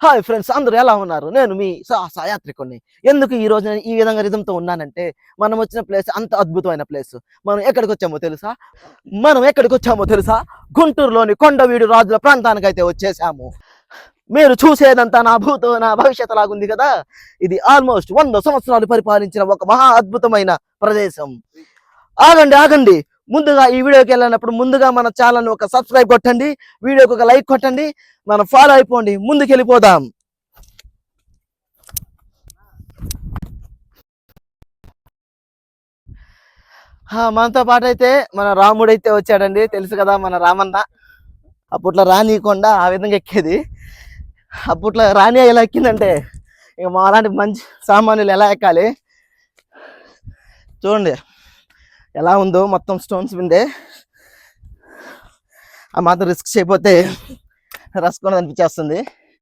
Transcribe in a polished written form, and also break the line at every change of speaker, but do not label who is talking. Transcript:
Hi friends, అందరూ ఎలా ఉన్నారు? నేను మీ సాయాత్రికుడిని. ఎందుకు ఈ రోజు నేను ఈ విధంగా రిధంతో ఉన్నానంటే, మనం వచ్చిన ప్లేస్ అంత అద్భుతమైన ప్లేస్. మనం ఎక్కడికి వచ్చామో తెలుసా? గుంటూరులోని కొండవీడు రాజుల ప్రాంతానికి అయితే వచ్చేసాము. మీరు చూసేదంతా నా భవిష్యత్తు లాగుంది కదా. ఇది ఆల్మోస్ట్ 100 సంవత్సరాలు పరిపాలించిన ఒక మహా అద్భుతమైన ప్రదేశం. ఆగండి. ముందుగా ఈ వీడియోకి వెళ్ళినప్పుడు ముందుగా మన ఛానల్ ఒక సబ్స్క్రైబ్ కొట్టండి, వీడియోకి ఒక లైక్ కొట్టండి, మనం ఫాలో అయిపోండి, ముందుకు వెళ్ళిపోదాం. మనతో పాటు అయితే మన రాముడైతే వచ్చాడండి. తెలుసు కదా మన రామన్న. అప్పట్లో రానియకుండా ఆ విధంగా ఎక్కేది. అప్పట్లో రాని ఎలా ఎక్కిందంటే ఇక మా అలాంటి మంచి సామాన్యులు ఎలా ఎక్కాలి చూడండి ఎలా ఉందో. మొత్తం స్టోన్స్ విండే. ఆ మాత్రం రిస్క్ చేయకపోతే రస్కొని అనిపించేస్తుంది.